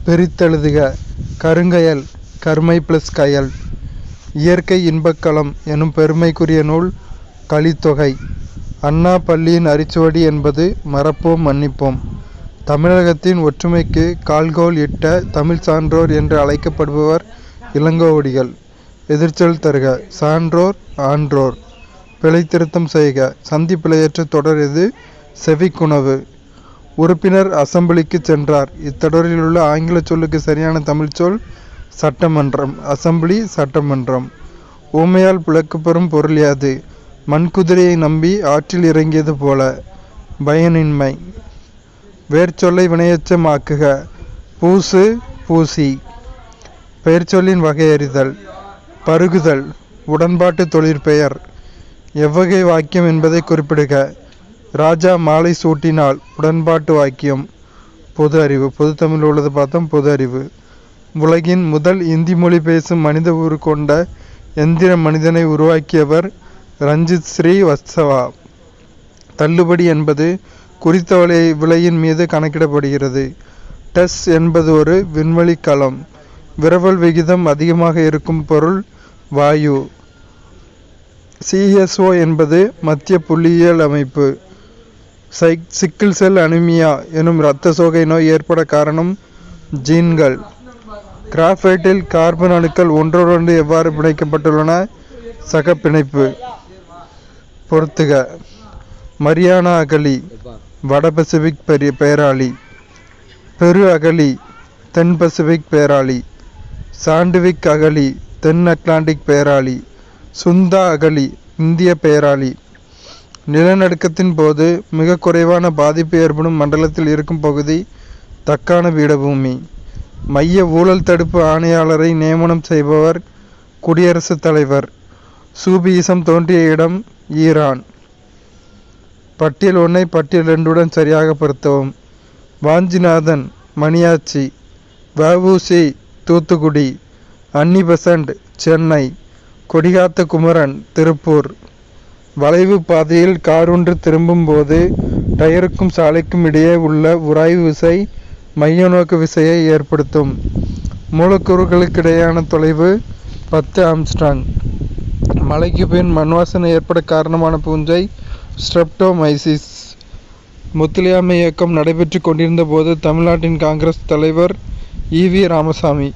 பிரித்தெழுதுக. கருங்கயல் கருமை + கயல். இயற்கை இன்பக்களம் எனும் பெருமைக்குரிய நூல் கலித்தொகை. அண்ணா பள்ளியின் அரிச்சுவடி என்பது மறப்போம் மன்னிப்போம். தமிழகத்தின் ஒற்றுமைக்கு கால்கோல் இட்ட தமிழ் சான்றோர் என்று அழைக்கப்படுபவர் இளங்கோவடிகள். எதிர்ச்சொல் தருக. சான்றோர் ஆன்றோர். பிழைத்திருத்தம் செய்க. சந்தி பிழையற்ற தொடர் எது? செவிக்குணவு. உறுப்பினர் அசெம்பிளிக்கு சென்றார். இத்தொடரில் உள்ள ஆங்கில சொல்லுக்கு சரியான தமிழ் சொல் சட்டமன்றம். அசெம்பிளி சட்டமன்றம். ஊமையால் விளக்கப்பெறும் பொருள் யாது? மண்குதிரையை நம்பி ஆற்றில் இறங்கியது போல. பயனின்மை. வேர்ச்சொல்லை வினையெச்சம் ஆக்குக. பூசு பூசி. பெயர்ச்சொல்லின் வகையறிதல். பருகுதல் உடன்பாட்டு தொழிற்பெயர். எவ்வகை வாக்கியம் என்பதை குறிப்பிடுக. ராஜா மாலை சூட்டினால் உடன்பாட்டு வாக்கியம். பொது அறிவு. பொது தமிழ் உள்ளது பார்த்தோம். பொது அறிவு. உலகின் முதல் இந்தி மொழி பேசும் மனித உரு கொண்ட எந்திர மனிதனை உருவாக்கியவர் ரஞ்சித் ஸ்ரீவத்சவா. தள்ளுபடி என்பது குறித்த விலையின் மீது கணக்கிடப்படுகிறது. டெஸ் என்பது ஒரு விண்வெளி களம். விரவல் விகிதம் அதிகமாக இருக்கும் பொருள் வாயு. CSO என்பது மத்திய புள்ளியியல் அமைப்பு. சிக்கிள் செல் அனிமியா எனும் இரத்த சோகை நோய் ஏற்பட காரணம் ஜீன்கள். கிராஃபைட்டில் கார்பன் அணுக்கள் ஒன்றோடொன்று எவ்வாறு பிணைக்கப்பட்டுள்ளன? சக பிணைப்பு. பொறுத்துக. மரியானா அகழி வட பசிபிக் பேராளி. பெரு அகழி தென் பசிபிக் பேராளி. சாண்டுவிக் அகழி தென் அட்லாண்டிக் பேராளி. சுந்தா அகழி இந்திய பேராளி. நிலநடுக்கத்தின் போது மிக குறைவான பாதிப்பு ஏற்படும் மண்டலத்தில் இருக்கும் பகுதி தக்கான பீடபூமி. மைய ஊழல் தடுப்பு ஆணையாளரை நியமனம் செய்பவர் குடியரசுத் தலைவர். சூபியிசம் தோன்றிய இடம் ஈரான். பட்டியல் 1 பட்டியல் 2 சரியாக பொருத்தவும். வாஞ்சிநாதன் மணியாச்சி. வ.உ.சி. தூத்துக்குடி. அன்னி பெசன்ட் சென்னை. கொடிகாத்த குமரன் திருப்பூர். வளைவு பாதையில் காரொன்று திரும்பும் போது டயருக்கும் சாலைக்கும் இடையே உள்ள உராய்வு விசை மைய நோக்கு விசையை ஏற்படுத்தும். மூலக்கூறுகளுக்கிடையான தொலைவு 10 ஆம்ஸ்ட்ராங். மழைக்கு பின் மண்வாசனை ஏற்பட காரணமான பூஞ்சை ஸ்ட்ரெப்டோமைசிஸ். ஒத்துழையாமை இயக்கம் நடைபெற்று கொண்டிருந்த போது தமிழ்நாட்டின் காங்கிரஸ் தலைவர் E.V. ராமசாமி